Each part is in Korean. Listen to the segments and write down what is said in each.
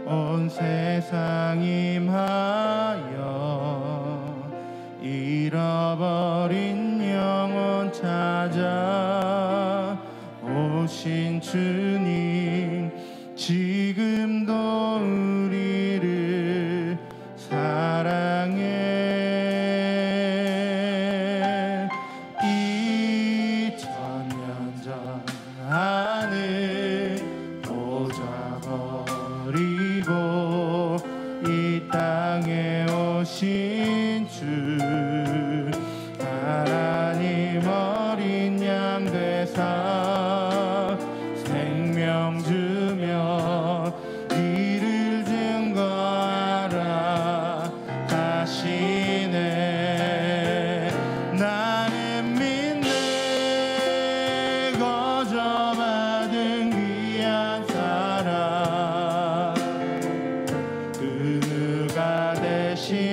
온 세상 임하여 잃어버린 영혼 찾아 오신 주님, 지금도 우리를 사랑해. 2000년 전 하늘 보좌 버리고 이 땅에 오신 주, 하나님 어린 양 되사 생명 주며 이를 증거하라 하시네. 나는 믿네 거저받은 귀한 사랑, 그 누가 대신하리요.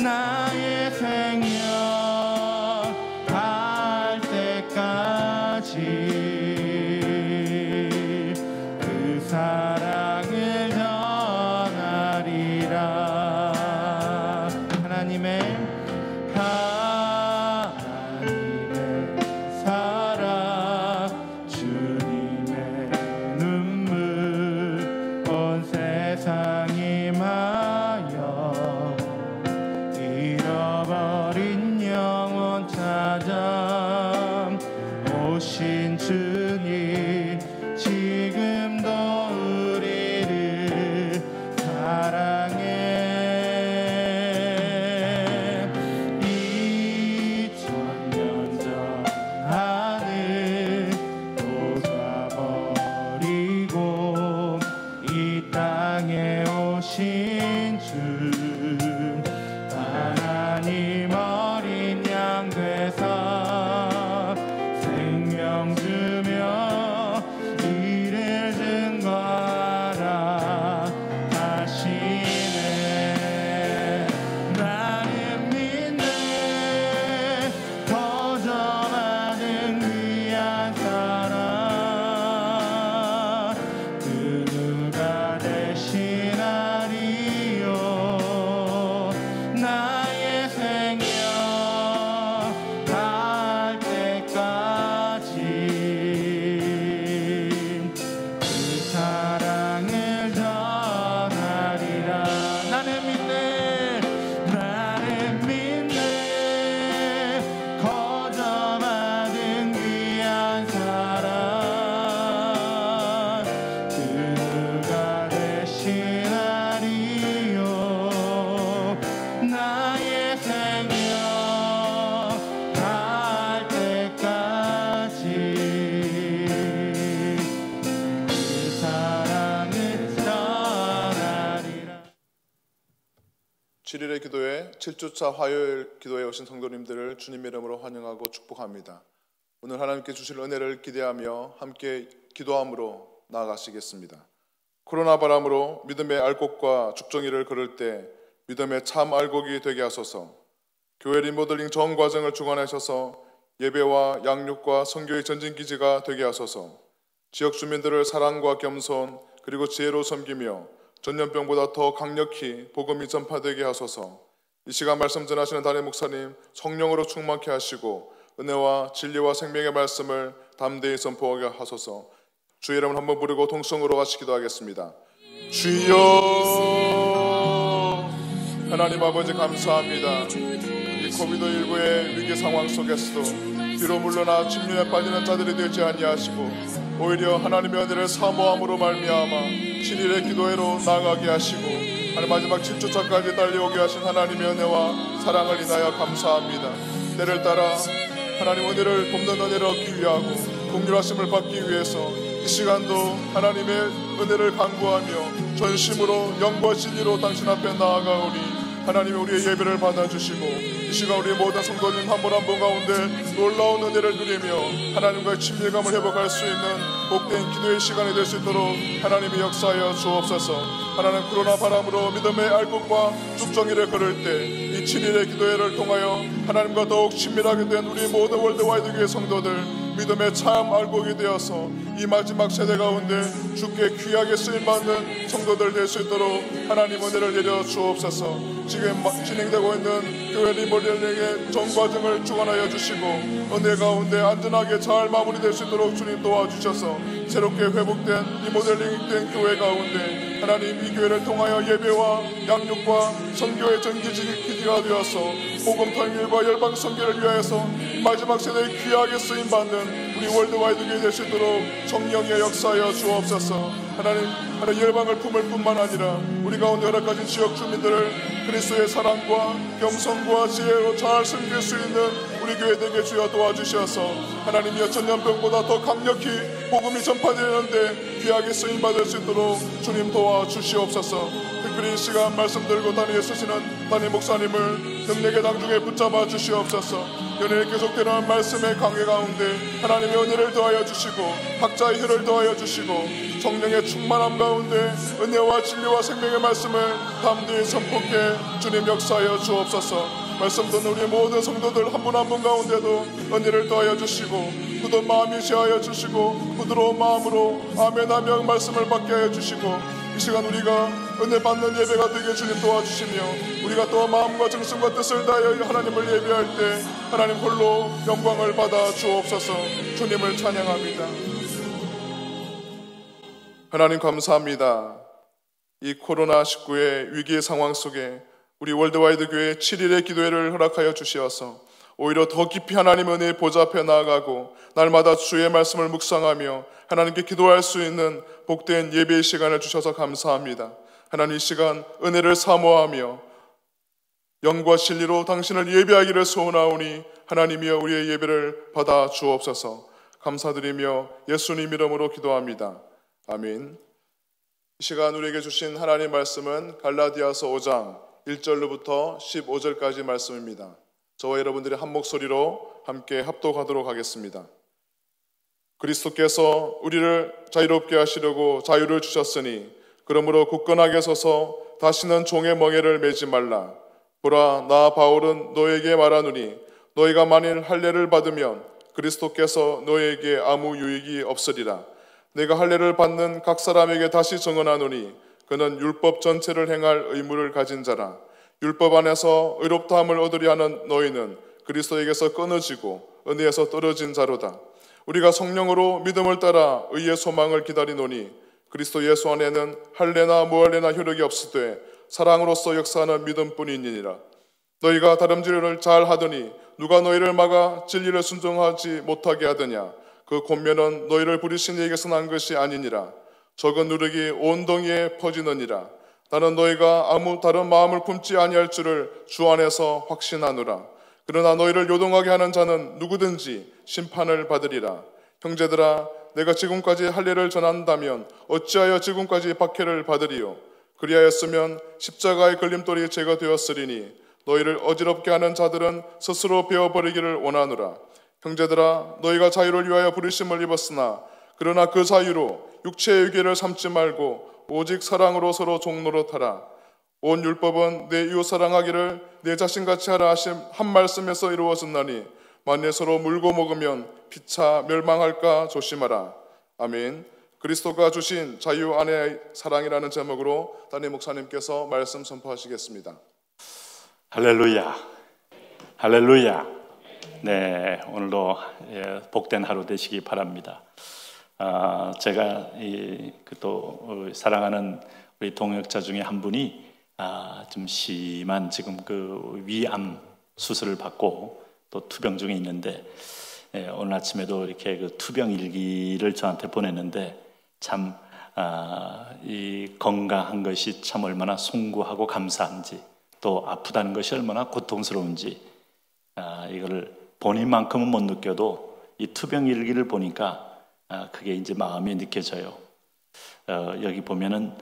나의 생명 갈 때까지 그 사랑을 전하리라. 하나님의 사랑, 주님의 눈물, 온 세상 임하여 잃어버린 영혼 찾아 오신 주님, 지금도 우리를 사랑해. 2000년 전 하늘 보좌 버리고 이 땅에 오신 주, 하나님 어린 양 되사 생명 주며 이를 증거하라 하시네. 나는 믿네 거저받은 귀한 사랑, 그 누가 대신하리요. 나의 생명 갈 때까지 그 사랑을 전하리라. 나는 믿네 거저받은 귀한 사랑, 그 누가 대신하리요. 나의 생명 갈 때까지 그 사랑을 전하리라. 7일의 기도회 7주차 화요일 기도에 오신 성도님들을 주님 이름으로 환영하고 축복합니다. 오늘 하나님께 주실 은혜를 기대하며 함께 기도함으로 나아가시겠습니다. 코로나 바람으로 믿음의 알곡과 죽정이를 걸을 때 믿음의 참 알곡이 되게 하소서. 교회 리모델링 전 과정을 주관하셔서 예배와 양육과 선교의 전진기지가 되게 하소서. 지역 주민들을 사랑과 겸손 그리고 지혜로 섬기며 전염병보다 더 강력히 복음이 전파되게 하소서. 이 시간 말씀 전하시는 담임 목사님 성령으로 충만케 하시고 은혜와 진리와 생명의 말씀을 담대히 선포하게 하소서. 주의 이름을 한번 부르고 동성으로 같이 기도하겠습니다. 주여, 하나님 아버지 감사합니다. 이 코비드19의 위기 상황 속에서도 뒤로 물러나 침륜에 빠지는 자들이 되지 아니하시고 오히려 하나님의 은혜를 사모함으로 말미암아 7일의 기도회로 나아가게 하시고 하나님 마지막 7주차까지 달려오게 하신 하나님의 은혜와 사랑을 인하여 감사합니다. 때를 따라 하나님 은혜를 돕는 은혜를 얻기 위하고 긍휼하심을 받기 위해서 이 시간도 하나님의 은혜를 간구하며 전심으로 영과 진리로 당신 앞에 나아가오니 하나님이 우리의 예배를 받아주시고 이 시간 우리의 모든 성도님 한 분 한 분 가운데 놀라운 은혜를 누리며 하나님과의 친밀감을 회복할 수 있는 복된 기도의 시간이 될 수 있도록 하나님이 역사하여 주옵소서. 하나님 코로나 바람으로 믿음의 알곡과 죽정이를 걸을 때 이 7일의 기도회를 통하여 하나님과 더욱 친밀하게 된 우리 모든 월드와이드 교회 성도들 믿음의 참 알고 오게 되어서 이 마지막 세대 가운데 주께 귀하게 쓰임받는 성도들 될 수 있도록 하나님 은혜를 내려 주옵소서. 지금 진행되고 있는 교회 리모델링의 정과정을 주관하여 주시고 은혜 가운데 안전하게 잘 마무리될 수 있도록 주님 도와주셔서 새롭게 회복된 리모델링된 교회 가운데 하나님 이 교회를 통하여 예배와 양육과 선교의 전기지기가 되어서 복음 통일과 열방 선교를 위하여서 마지막 세대에 귀하게 쓰임받는 우리 월드와이드 교회 될 수 있도록 성령의 역사하여 주옵소서. 하나님 열방을 품을 뿐만 아니라 우리 가운데 여러 가지 지역 주민들을 그리스도의 사랑과 겸손과 지혜로 잘 섬길 수 있는 우리 교회 되게 주여 도와주셔서 하나님 여천년병보다 더 강력히 복음이 전파되는데 귀하게 쓰임받을 수 있도록 주님 도와주시옵소서. 특별히 이 시간 말씀 들고 단위에 쓰시는 담임 목사님을 능력의 당중에 붙잡아 주시옵소서. 연일 계속되는 말씀의 강해 가운데 하나님의 은혜를 더하여 주시고 학자의 혀를 더하여 주시고 성령의 충만함 가운데 은혜와 진리와 생명의 말씀을 담대히 선포해 주님 역사하여 주옵소서. 말씀 듣는 우리 모든 성도들 한 분 한 분 가운데도 은혜를 더하여 주시고 굳은 마음이 시하여 주시고 부드러운 마음으로 아멘 하며 말씀을 받게 하여 주시고 이 시간 우리가 은혜 받는 예배가 되게 주님 도와주시며 우리가 또 마음과 정성과 뜻을 다하여 하나님을 예배할 때 하나님 홀로 영광을 받아 주옵소서. 주님을 찬양합니다. 하나님 감사합니다. 이 코로나19의 위기의 상황 속에 우리 월드와이드 교회 7일의 기도회를 허락하여 주시어서 오히려 더 깊이 하나님 은혜의 보좌 앞에 나아가고 날마다 주의 말씀을 묵상하며 하나님께 기도할 수 있는 복된 예배의 시간을 주셔서 감사합니다. 하나님 이 시간 은혜를 사모하며 영과 진리로 당신을 예배하기를 소원하오니 하나님이여 우리의 예배를 받아 주옵소서. 감사드리며 예수님 이름으로 기도합니다. 아멘. 이 시간 우리에게 주신 하나님 말씀은 갈라디아서 5장 1절로부터 15절까지 말씀입니다. 저와 여러분들이 한 목소리로 함께 합독하도록 하겠습니다. 그리스도께서 우리를 자유롭게 하시려고 자유를 주셨으니 그러므로 굳건하게 서서 다시는 종의 멍에를 매지 말라. 보라, 나 바울은 너에게 말하노니 너희가 만일 할례를 받으면 그리스도께서 너희에게 아무 유익이 없으리라. 내가 할례를 받는 각 사람에게 다시 증언하노니 그는 율법 전체를 행할 의무를 가진 자라. 율법 안에서 의롭다함을 얻으려 하는 너희는 그리스도에게서 끊어지고 은혜에서 떨어진 자로다. 우리가 성령으로 믿음을 따라 의의 소망을 기다리노니 그리스도 예수 안에는 할례나 무할례나 효력이 없으되 사랑으로서 역사하는 믿음뿐이니라. 너희가 다름질을 잘 하더니 누가 너희를 막아 진리를 순종하지 못하게 하더냐. 그 권면은 너희를 부리신 이에게서 난 것이 아니니라. 적은 누룩이 온 동이에 퍼지느니라. 나는 너희가 아무 다른 마음을 품지 아니할 줄을 주 안에서 확신하노라. 그러나 너희를 요동하게 하는 자는 누구든지 심판을 받으리라. 형제들아, 내가 지금까지 할례를 전한다면 어찌하여 지금까지 박해를 받으리요. 그리하였으면 십자가의 걸림돌이 제가 되었으리니 너희를 어지럽게 하는 자들은 스스로 베어버리기를 원하노라. 형제들아, 너희가 자유를 위하여 부르심을 입었으나 그러나 그 자유로 육체의 유괴를 삼지 말고 오직 사랑으로 서로 종노릇하라. 온 율법은 내 이웃 사랑하기를 내 자신같이 하라 하신 한 말씀에서 이루어졌나니 만일 서로 물고 먹으면 피차 멸망할까 조심하라. 아멘. 그리스도가 주신 자유 안의 사랑이라는 제목으로 담임 목사님께서 말씀 선포하시겠습니다. 할렐루야, 할렐루야. 네, 오늘도 복된 하루 되시기 바랍니다. 제가 또 사랑하는 우리 동역자 중에 한 분이 좀 심한 지금 그 위암 수술을 받고 또 투병 중에 있는데 오늘 아침에도 이렇게 그 투병 일기를 저한테 보냈는데 참 이 건강한 것이 참 얼마나 숭고하고 감사한지 또 아프다는 것이 얼마나 고통스러운지 이거를 본인만큼은 못 느껴도 이 투병 일기를 보니까 그게 이제 마음이 느껴져요. 여기 보면은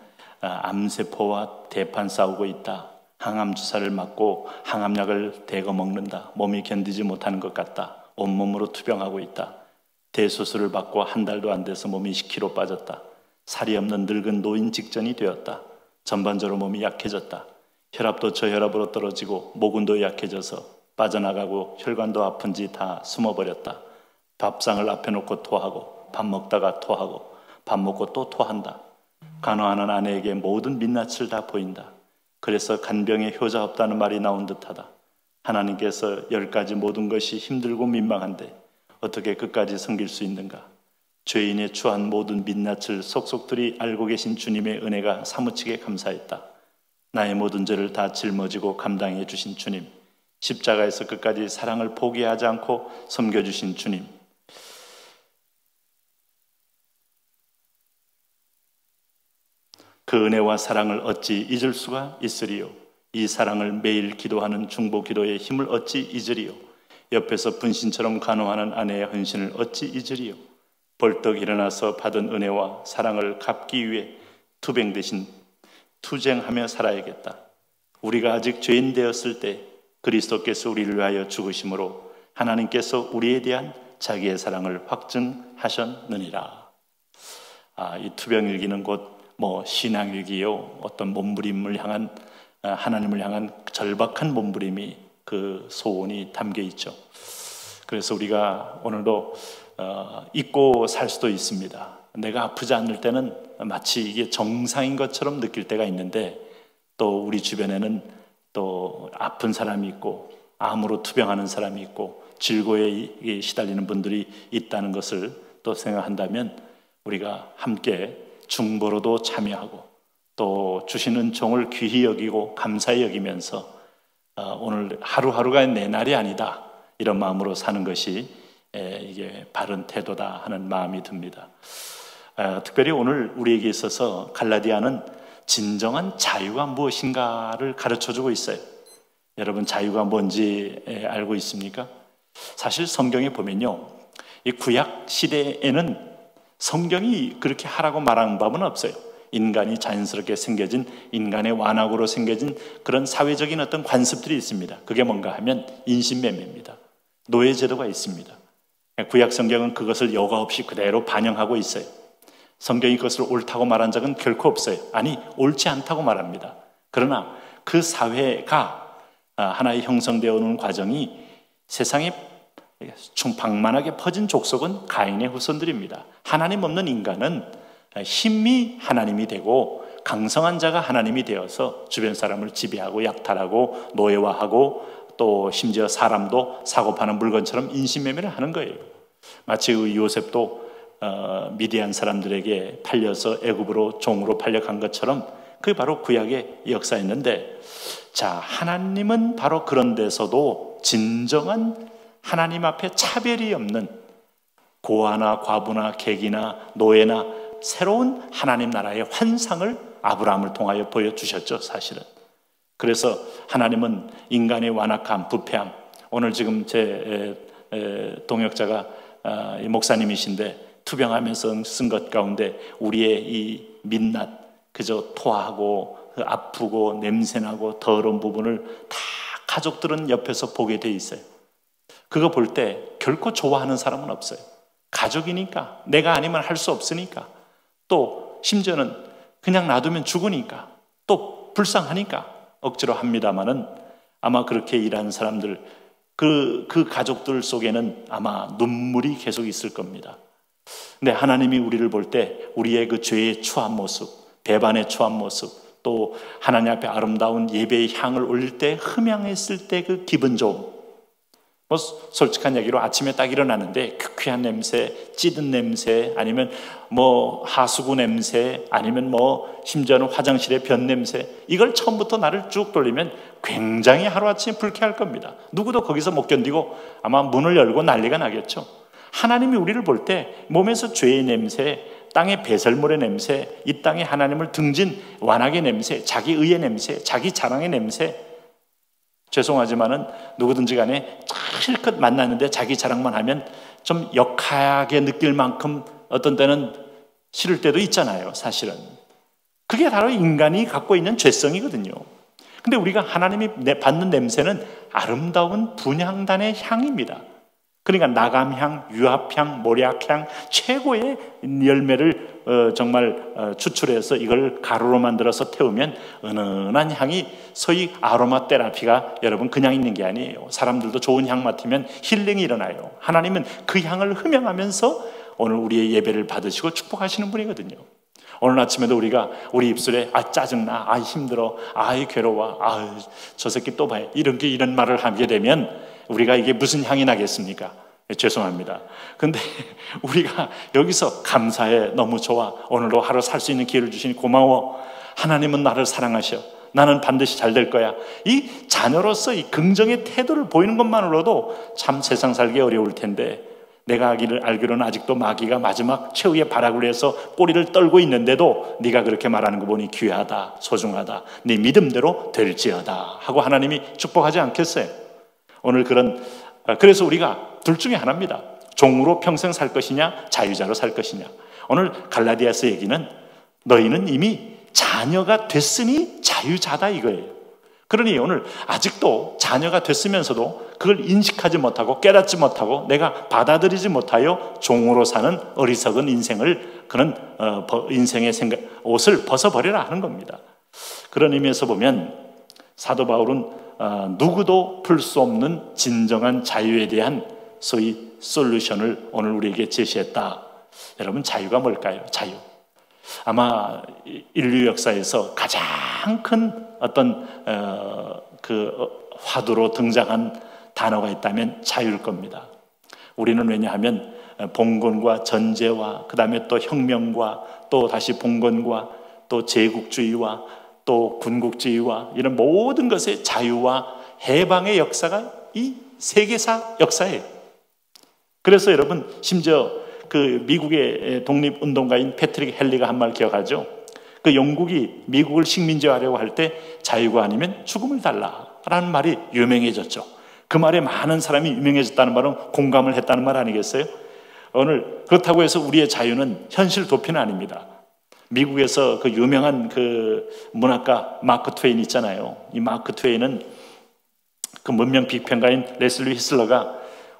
암세포와 대판 싸우고 있다. 항암 주사를 맞고 항암약을 대거 먹는다. 몸이 견디지 못하는 것 같다. 온몸으로 투병하고 있다. 대수술을 받고 한 달도 안 돼서 몸이 10kg 빠졌다. 살이 없는 늙은 노인 직전이 되었다. 전반적으로 몸이 약해졌다. 혈압도 저혈압으로 떨어지고 모근도 약해져서 빠져나가고 혈관도 아픈지 다 숨어버렸다. 밥상을 앞에 놓고 토하고 밥 먹다가 토하고 밥 먹고 또 토한다. 간호하는 아내에게 모든 민낯을 다 보인다. 그래서 간병에 효자 없다는 말이 나온 듯하다. 하나님께서 10가지 모든 것이 힘들고 민망한데 어떻게 끝까지 섬길 수 있는가? 죄인의 추한 모든 민낯을 속속들이 알고 계신 주님의 은혜가 사무치게 감사했다. 나의 모든 죄를 다 짊어지고 감당해 주신 주님, 십자가에서 끝까지 사랑을 포기하지 않고 섬겨주신 주님, 그 은혜와 사랑을 어찌 잊을 수가 있으리요? 이 사랑을 매일 기도하는 중보 기도의 힘을 어찌 잊으리요? 옆에서 분신처럼 간호하는 아내의 헌신을 어찌 잊으리요? 벌떡 일어나서 받은 은혜와 사랑을 갚기 위해 투병 대신 투쟁하며 살아야겠다. 우리가 아직 죄인 되었을 때 그리스도께서 우리를 위하여 죽으심으로 하나님께서 우리에 대한 자기의 사랑을 확증하셨느니라. 이 투병일기는 곧 신앙일기요, 어떤 몸부림을 향한, 하나님을 향한 절박한 몸부림이 그 소원이 담겨 있죠. 그래서 우리가 오늘도 잊고 살 수도 있습니다. 내가 아프지 않을 때는 마치 이게 정상인 것처럼 느낄 때가 있는데, 또 우리 주변에는 또 아픈 사람이 있고 암으로 투병하는 사람이 있고 질고에 시달리는 분들이 있다는 것을 또 생각한다면 우리가 함께 중보로도 참여하고 또 주신 은총을 귀히 여기고 감사히 여기면서 오늘 하루하루가 내 날이 아니다, 이런 마음으로 사는 것이 이게 바른 태도다 하는 마음이 듭니다. 특별히 오늘 우리에게 있어서 갈라디아는 진정한 자유가 무엇인가를 가르쳐주고 있어요. 여러분, 자유가 뭔지 알고 있습니까? 사실 성경에 보면요, 이 구약 시대에는 성경이 그렇게 하라고 말한 바는 없어요. 인간이 자연스럽게 생겨진, 인간의 완악으로 생겨진 그런 사회적인 어떤 관습들이 있습니다. 그게 뭔가 하면 인신매매입니다. 노예제도가 있습니다. 구약 성경은 그것을 여과 없이 그대로 반영하고 있어요. 성경이 그것을 옳다고 말한 적은 결코 없어요. 아니, 옳지 않다고 말합니다. 그러나 그 사회가 하나의 형성되어 오는 과정이 세상에 방만하게 퍼진 족속은 가인의 후손들입니다. 하나님 없는 인간은 힘이 하나님이 되고 강성한 자가 하나님이 되어서 주변 사람을 지배하고 약탈하고 노예화하고 또 심지어 사람도 사고 파는 물건처럼 인신매매를 하는 거예요. 마치 요셉도 미디안 사람들에게 팔려서 애굽으로 종으로 팔려간 것처럼 그게 바로 구약의 역사였는데, 자, 하나님은 바로 그런 데서도 진정한 하나님 앞에 차별이 없는 고아나 과부나 객이나 노예나 새로운 하나님 나라의 환상을 아브라함을 통하여 보여주셨죠, 사실은. 그래서 하나님은 인간의 완악함, 부패함, 오늘 지금 제 동역자가 목사님이신데 투병하면서 쓴 것 가운데 우리의 이 민낯, 그저 토하고 아프고 냄새나고 더러운 부분을 다 가족들은 옆에서 보게 돼 있어요. 그거 볼 때 결코 좋아하는 사람은 없어요. 가족이니까, 내가 아니면 할 수 없으니까, 또 심지어는 그냥 놔두면 죽으니까, 또 불쌍하니까 억지로 합니다마는 아마 그렇게 일하는 사람들, 그 가족들 속에는 아마 눈물이 계속 있을 겁니다. 근데 하나님이 우리를 볼 때 우리의 그 죄의 추한 모습, 배반의 추한 모습, 또 하나님 앞에 아름다운 예배의 향을 올릴 때, 흠향했을 때 그 기분 좋음, 솔직한 얘기로 아침에 딱 일어나는데 쾌쾌한 냄새, 찌든 냄새, 아니면 하수구 냄새, 아니면 심지어는 화장실의 변 냄새, 이걸 처음부터 나를 쭉 돌리면 굉장히 하루아침에 불쾌할 겁니다. 누구도 거기서 못 견디고 아마 문을 열고 난리가 나겠죠. 하나님이 우리를 볼 때 몸에서 죄의 냄새, 땅의 배설물의 냄새, 이 땅에 하나님을 등진 완악의 냄새, 자기 의의 냄새, 자기 자랑의 냄새, 죄송하지만은 누구든지 간에 실컷 만났는데 자기 자랑만 하면 좀 역하게 느낄 만큼 어떤 때는 싫을 때도 있잖아요, 사실은. 그게 바로 인간이 갖고 있는 죄성이거든요. 근데 우리가 하나님이 받는 냄새는 아름다운 분향단의 향입니다. 그러니까 나감향, 유합향, 모략향 최고의 열매를 정말 추출해서 이걸 가루로 만들어서 태우면 은은한 향이, 소위 아로마 테라피가 여러분 그냥 있는 게 아니에요. 사람들도 좋은 향 맡으면 힐링이 일어나요. 하나님은 그 향을 흠양하면서 오늘 우리의 예배를 받으시고 축복하시는 분이거든요. 오늘 아침에도 우리가 우리 입술에 짜증나, 힘들어, 괴로워, 저 새끼 또 봐요, 이런 말을 하게 되면 우리가 이게 무슨 향이 나겠습니까? 죄송합니다. 근데 우리가 여기서 감사해, 너무 좋아, 오늘도 하루 살 수 있는 기회를 주시니 고마워, 하나님은 나를 사랑하셔, 나는 반드시 잘 될 거야, 이 자녀로서 이 긍정의 태도를 보이는 것만으로도 참 세상 살기 어려울 텐데, 내가 알기로는 아직도 마귀가 마지막 최후의 발악을 해서 꼬리를 떨고 있는데도 네가 그렇게 말하는 거 보니 귀하다, 소중하다, 네 믿음대로 될지어다 하고 하나님이 축복하지 않겠어요? 오늘 그래서 우리가 둘 중에 하나입니다. 종으로 평생 살 것이냐, 자유자로 살 것이냐. 오늘 갈라디아서 얘기는 너희는 이미 자녀가 됐으니 자유자다 이거예요. 그러니 오늘 아직도 자녀가 됐으면서도 그걸 인식하지 못하고 깨닫지 못하고 내가 받아들이지 못하여 종으로 사는 어리석은 인생을, 그런 인생의 옷을 벗어버려라 하는 겁니다. 그런 의미에서 보면 사도 바울은 누구도 풀 수 없는 진정한 자유에 대한 소위 솔루션을 오늘 우리에게 제시했다. 여러분, 자유가 뭘까요? 자유. 아마 인류 역사에서 가장 큰 어떤 화두로 등장한 단어가 있다면 자유일 겁니다. 우리는 왜냐하면 봉건과 전제와 그 다음에 또 혁명과 또 다시 봉건과 또 제국주의와 또 군국주의와 이런 모든 것의 자유와 해방의 역사가 이 세계사 역사예요. 그래서 여러분, 심지어 그 미국의 독립운동가인 패트릭 헨리가 한 말 기억하죠? 그 영국이 미국을 식민지화하려고 할 때 자유가 아니면 죽음을 달라라는 말이 유명해졌죠. 그 말에 많은 사람이 유명해졌다는 말은 공감을 했다는 말 아니겠어요? 오늘 그렇다고 해서 우리의 자유는 현실 도피는 아닙니다. 미국에서 그 유명한 그 문학가 마크 트웨인 있잖아요. 이 마크 트웨인은 그 문명 비평가인 레슬리 히슬러가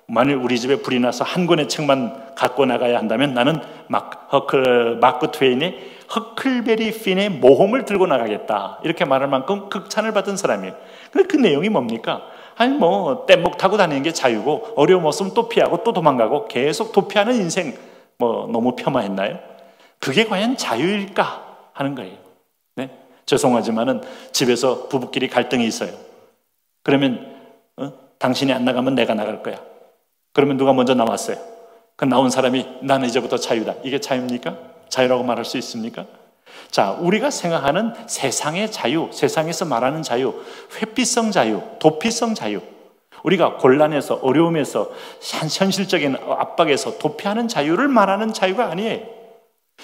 만일 우리 집에 불이 나서 한 권의 책만 갖고 나가야 한다면 나는 마크 트웨인의 허클베리 핀의 모험을 들고 나가겠다, 이렇게 말할 만큼 극찬을 받은 사람이에요. 근데 그 내용이 뭡니까? 뗏목 타고 다니는 게 자유고, 어려움 없으면 또 피하고 또 도망가고 계속 도피하는 인생, 너무 폄하했나요? 그게 과연 자유일까 하는 거예요. 네? 죄송하지만은 집에서 부부끼리 갈등이 있어요. 그러면 당신이 안 나가면 내가 나갈 거야. 그러면 누가 먼저 나왔어요? 그 나온 사람이 나는 이제부터 자유다. 이게 자유입니까? 자유라고 말할 수 있습니까? 자, 우리가 생각하는 세상의 자유, 세상에서 말하는 자유, 회피성 자유, 도피성 자유, 우리가 곤란해서 어려움에서 현실적인 압박에서 도피하는 자유를 말하는 자유가 아니에요.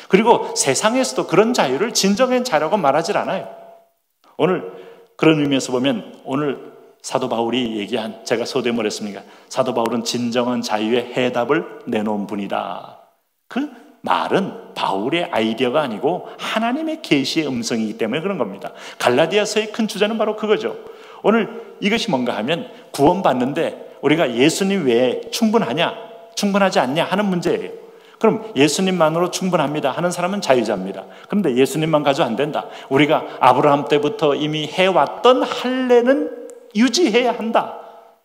그리고 세상에서도 그런 자유를 진정한 자유라고 말하질 않아요. 오늘 그런 의미에서 보면 오늘 사도 바울이 얘기한, 제가 서두에 했습니까? 사도 바울은 진정한 자유의 해답을 내놓은 분이다. 그 말은 바울의 아이디어가 아니고 하나님의 계시의 음성이기 때문에 그런 겁니다. 갈라디아서의 큰 주제는 바로 그거죠. 오늘 이것이 뭔가 하면 구원받는데 우리가 예수님 외에 충분하냐, 충분하지 않냐 하는 문제예요. 그럼 예수님만으로 충분합니다 하는 사람은 자유자입니다. 그런데 예수님만 가지고 안 된다. 우리가 아브라함 때부터 이미 해왔던 할례는 유지해야 한다.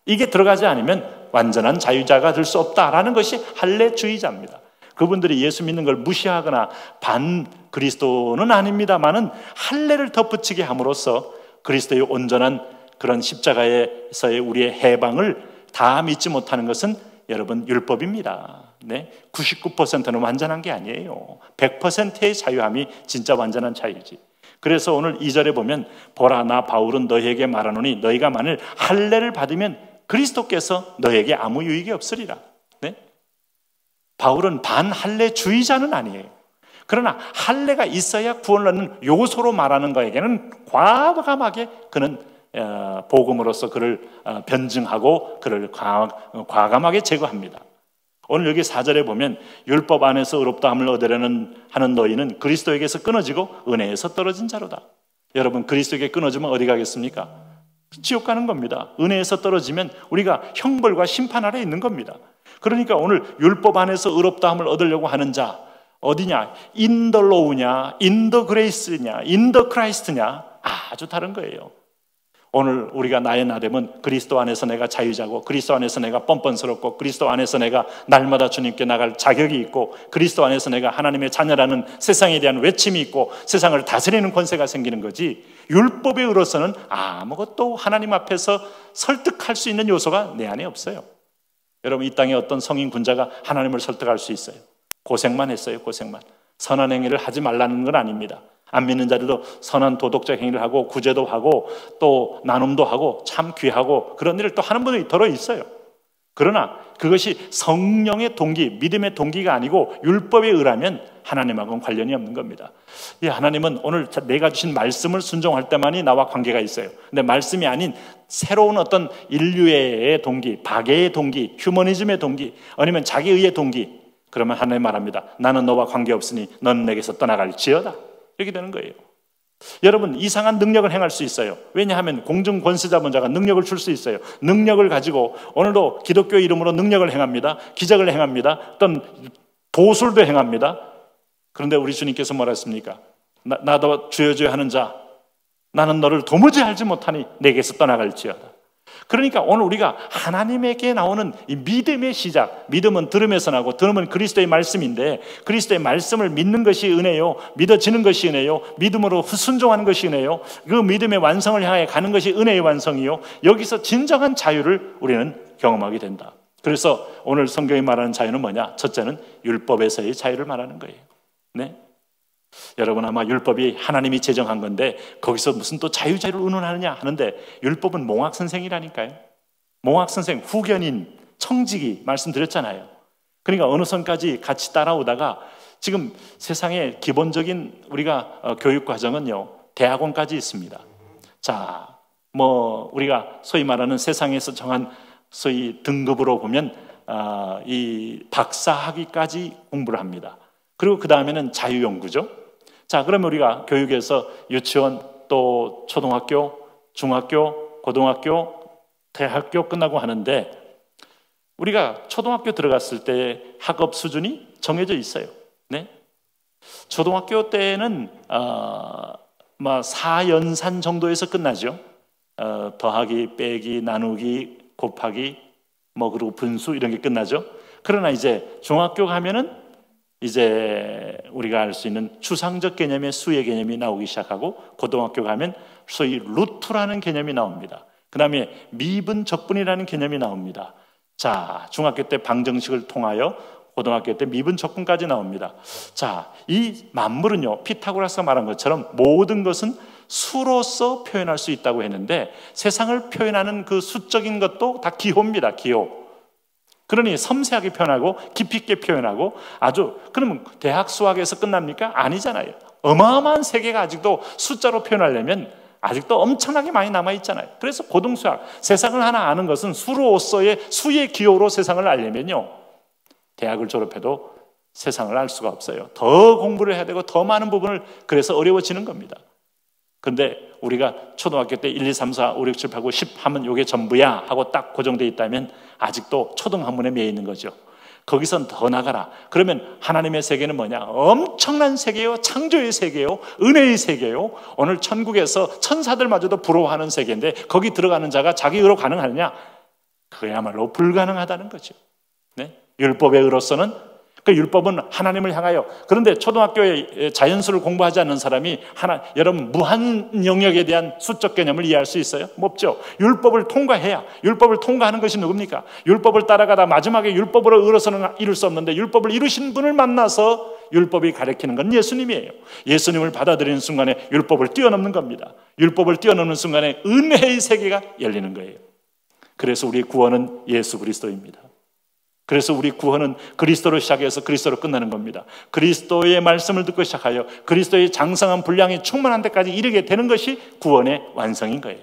이게 들어가지 않으면 완전한 자유자가 될 수 없다라는 것이 할례주의자입니다. 그분들이 예수 믿는 걸 무시하거나 반 그리스도는 아닙니다만은 할례를 덧붙이게 함으로써 그리스도의 온전한 그런 십자가에서의 우리의 해방을 다 믿지 못하는 것은 여러분 율법입니다. 네? 99%는 완전한 게 아니에요. 100%의 자유함이 진짜 완전한 자유지. 그래서 오늘 2절에 보면 보라, 나 바울은 너희에게 말하노니 너희가 만일 할례를 받으면 그리스도께서 너희에게 아무 유익이 없으리라. 네? 바울은 반할례주의자는 아니에요. 그러나 할례가 있어야 구원을 얻는 요소로 말하는 거에게는 과감하게 그는 복음으로서 그를 변증하고 그를 과감하게 제거합니다. 오늘 여기 4절에 보면 율법 안에서 의롭다함을 얻으려는 하는 너희는 그리스도에게서 끊어지고 은혜에서 떨어진 자로다. 여러분, 그리스도에게 끊어지면 어디 가겠습니까? 지옥 가는 겁니다. 은혜에서 떨어지면 우리가 형벌과 심판 아래 있는 겁니다. 그러니까 오늘 율법 안에서 의롭다함을 얻으려고 하는 자 어디냐? in the law냐, in the grace냐, in the Christ냐, 아주 다른 거예요. 오늘 우리가 나의 나됨은 그리스도 안에서 내가 자유자고, 그리스도 안에서 내가 뻔뻔스럽고, 그리스도 안에서 내가 날마다 주님께 나갈 자격이 있고, 그리스도 안에서 내가 하나님의 자녀라는 세상에 대한 외침이 있고, 세상을 다스리는 권세가 생기는 거지, 율법의 의로서는 아무것도 하나님 앞에서 설득할 수 있는 요소가 내 안에 없어요. 여러분, 이 땅에 어떤 성인 군자가 하나님을 설득할 수 있어요? 고생만 했어요. 고생만. 선한 행위를 하지 말라는 건 아닙니다. 안 믿는 자들도 선한 도덕적 행위를 하고 구제도 하고 또 나눔도 하고 참 귀하고 그런 일을 또 하는 분들이 더러 있어요. 그러나 그것이 성령의 동기, 믿음의 동기가 아니고 율법에 의하면 하나님하고는 관련이 없는 겁니다. 이 하나님은 오늘 내가 주신 말씀을 순종할 때만이 나와 관계가 있어요. 근데 말씀이 아닌 새로운 어떤 인류의 동기, 박애의 동기, 휴머니즘의 동기, 아니면 자기의의 동기, 그러면 하나님 말합니다. 나는 너와 관계없으니 넌 내게서 떠나갈지어다. 이렇게 되는 거예요. 여러분, 이상한 능력을 행할 수 있어요. 왜냐하면 공중권세자본자가 능력을 줄 수 있어요. 능력을 가지고 오늘도 기독교 이름으로 능력을 행합니다. 기적을 행합니다. 어떤 도술도 행합니다. 그런데 우리 주님께서 뭐라 했습니까? 나도 주여 주여 하는 자, 나는 너를 도무지 알지 못하니 내게서 떠나갈지어다. 그러니까 오늘 우리가 하나님에게 나오는 이 믿음의 시작, 믿음은 들음에서 나고 들음은 그리스도의 말씀인데, 그리스도의 말씀을 믿는 것이 은혜요, 믿어지는 것이 은혜요, 믿음으로 순종하는 것이 은혜요, 그 믿음의 완성을 향해 가는 것이 은혜의 완성이요, 여기서 진정한 자유를 우리는 경험하게 된다. 그래서 오늘 성경이 말하는 자유는 뭐냐? 첫째는 율법에서의 자유를 말하는 거예요. 네? 여러분, 아마 율법이 하나님이 제정한 건데 거기서 무슨 또 자유자유를 의논하느냐 하는데, 율법은 몽학선생이라니까요. 몽학선생, 후견인, 청지기 말씀드렸잖아요. 그러니까 어느 선까지 같이 따라오다가 지금 세상의 기본적인 우리가 교육과정은요, 대학원까지 있습니다. 자, 우리가 소위 말하는 세상에서 정한 소위 등급으로 보면 이 박사학위까지 공부를 합니다. 그리고 그 다음에는 자유연구죠. 자, 그러면 우리가 교육에서 유치원, 또 초등학교, 중학교, 고등학교, 대학교 끝나고 하는데, 우리가 초등학교 들어갔을 때 학업 수준이 정해져 있어요. 네? 초등학교 때는 4연산 정도에서 끝나죠. 더하기, 빼기, 나누기, 곱하기, 그리고 분수 이런 게 끝나죠. 그러나 이제 중학교 가면은 이제 우리가 알 수 있는 추상적 개념의 수의 개념이 나오기 시작하고, 고등학교 가면 소위 루트라는 개념이 나옵니다. 그 다음에 미분, 적분이라는 개념이 나옵니다. 자, 중학교 때 방정식을 통하여 고등학교 때 미분, 적분까지 나옵니다. 자, 이 만물은요, 피타고라스가 말한 것처럼 모든 것은 수로서 표현할 수 있다고 했는데, 세상을 표현하는 그 수적인 것도 다 기호입니다. 기호. 그러니 섬세하게 표현하고 깊이 있게 표현하고 그러면 대학 수학에서 끝납니까? 아니잖아요. 어마어마한 세계가 아직도 숫자로 표현하려면 아직도 엄청나게 많이 남아있잖아요. 그래서 고등수학, 세상을 하나 아는 것은 수로서의 수의 기호로 세상을 알려면요, 대학을 졸업해도 세상을 알 수가 없어요. 더 공부를 해야 되고 더 많은 부분을, 그래서 어려워지는 겁니다. 근데 우리가 초등학교 때 1, 2, 3, 4, 5, 6, 7, 8, 9, 10 하면 이게 전부야 하고 딱 고정되어 있다면 아직도 초등학문에 매여 있는 거죠. 거기선 더 나가라. 그러면 하나님의 세계는 뭐냐? 엄청난 세계요, 창조의 세계요, 은혜의 세계요. 오늘 천국에서 천사들마저도 부러워하는 세계인데 거기 들어가는 자가 자기 의로 가능하느냐? 그야말로 불가능하다는 거죠. 네? 율법의 의로서는, 그 율법은 하나님을 향하여. 그런데 초등학교에 자연수를 공부하지 않는 사람이 여러분 무한 영역에 대한 수적 개념을 이해할 수 있어요? 없죠. 율법을 통과해야. 율법을 통과하는 것이 누굽니까? 율법을 따라가다 마지막에 율법으로 의로서는 이룰 수 없는데 율법을 이루신 분을 만나서 율법이 가리키는 건 예수님이에요. 예수님을 받아들이는 순간에 율법을 뛰어넘는 겁니다. 율법을 뛰어넘는 순간에 은혜의 세계가 열리는 거예요. 그래서 우리 구원은 예수 그리스도입니다. 그래서 우리 구원은 그리스도로 시작해서 그리스도로 끝나는 겁니다. 그리스도의 말씀을 듣고 시작하여 그리스도의 장성한 분량이 충만한 데까지 이르게 되는 것이 구원의 완성인 거예요.